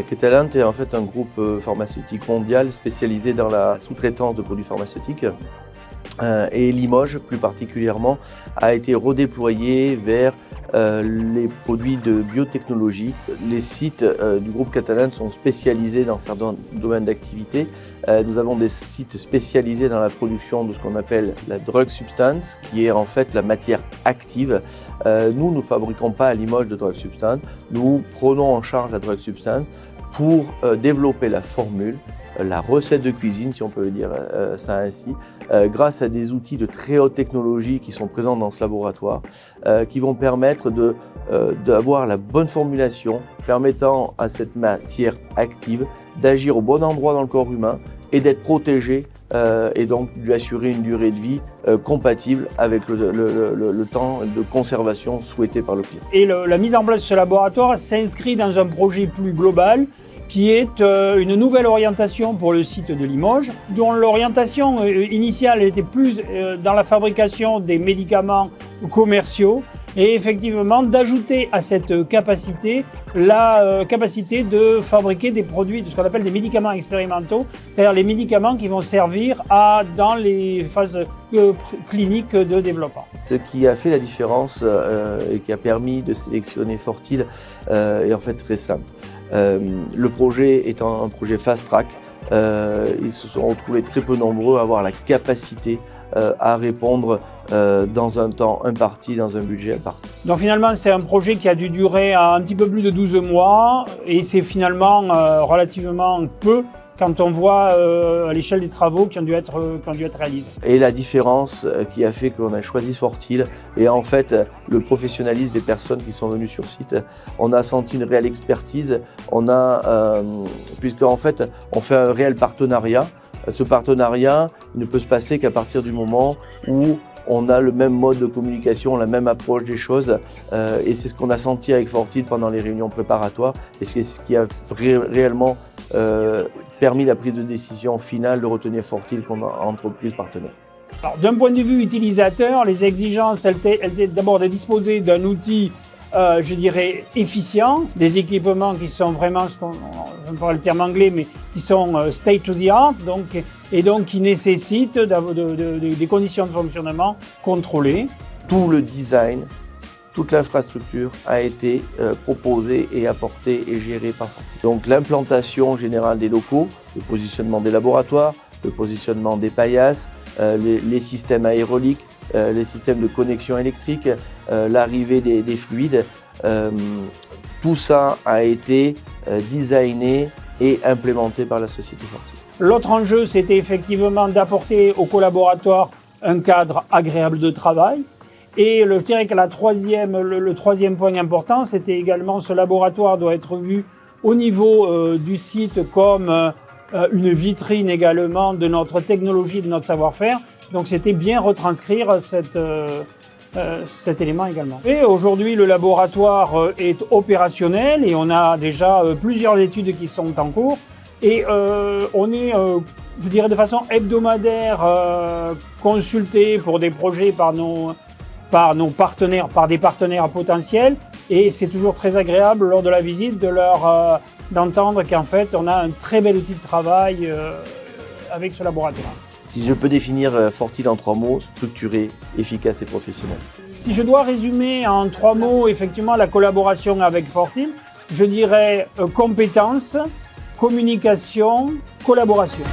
Catalent est en fait un groupe pharmaceutique mondial spécialisé dans la sous-traitance de produits pharmaceutiques. Et Limoges, plus particulièrement, a été redéployé vers les produits de biotechnologie. Les sites du groupe Catalent sont spécialisés dans certains domaines d'activité. Nous avons des sites spécialisés dans la production de ce qu'on appelle la drug substance, qui est en fait la matière active. Nous ne fabriquons pas à Limoges de drug substance. Nous prenons en charge la drug substance pour développer la formule, la recette de cuisine, si on peut dire ça ainsi, grâce à des outils de très haute technologie qui sont présents dans ce laboratoire, qui vont permettre d'avoir la bonne formulation, permettant à cette matière active d'agir au bon endroit dans le corps humain et d'être protégée et donc lui assurer une durée de vie compatible avec le temps de conservation souhaité par le client. Et la mise en place de ce laboratoire s'inscrit dans un projet plus global qui est une nouvelle orientation pour le site de Limoges, dont l'orientation initiale était plus dans la fabrication des médicaments commerciaux et effectivement d'ajouter à cette capacité la capacité de fabriquer des produits, de ce qu'on appelle des médicaments expérimentaux, c'est-à-dire les médicaments qui vont servir dans les phases cliniques de développement. Ce qui a fait la différence et qui a permis de sélectionner Fortil est en fait très simple. Le projet étant un projet fast-track, ils se sont retrouvés très peu nombreux à avoir la capacité à répondre dans un temps imparti, dans un budget imparti. Donc finalement, c'est un projet qui a dû durer un petit peu plus de 12 mois et c'est finalement relativement peu quand on voit à l'échelle des travaux qui ont dû être réalisés. Et la différence qui a fait qu'on a choisi Fortil et en fait le professionnalisme des personnes qui sont venues sur site, on a senti une réelle expertise, puisque en fait on fait un réel partenariat. Ce partenariat ne peut se passer qu'à partir du moment où on a le même mode de communication, la même approche des choses et c'est ce qu'on a senti avec Fortil pendant les réunions préparatoires et c'est ce qui a réellement permis la prise de décision finale de retenir Fortil comme entreprise partenaire. D'un point de vue utilisateur, les exigences elles étaient d'abord de disposer d'un outil je dirais efficient, des équipements qui sont vraiment, je ne parle pas le terme anglais, mais qui sont state of the art, et donc qui nécessitent des conditions de fonctionnement contrôlées. Tout le design, toute l'infrastructure a été proposée et apportée et gérée par Fortil. Donc l'implantation générale des locaux, le positionnement des laboratoires, le positionnement des paillasses, les systèmes aéroliques, les systèmes de connexion électrique, l'arrivée des fluides, tout ça a été designé et implémenté par la société Fortil. L'autre enjeu, c'était effectivement d'apporter aux collaborateurs un cadre agréable de travail. Et je dirais que le troisième point important, c'était également ce laboratoire doit être vu au niveau du site comme une vitrine également de notre technologie, de notre savoir-faire. Donc c'était bien retranscrire cet élément également. Et aujourd'hui, le laboratoire est opérationnel et on a déjà plusieurs études qui sont en cours. Et on est, je dirais de façon hebdomadaire, consulté pour des projets par nos partenaires, par des partenaires potentiels. Et c'est toujours très agréable lors de la visite d'entendre qu'en fait on a un très bel outil de travail avec ce laboratoire. Si je peux définir Fortil en 3 mots, structuré, efficace et professionnel. Si je dois résumer en 3 mots effectivement la collaboration avec Fortil, je dirais compétence, communication, collaboration.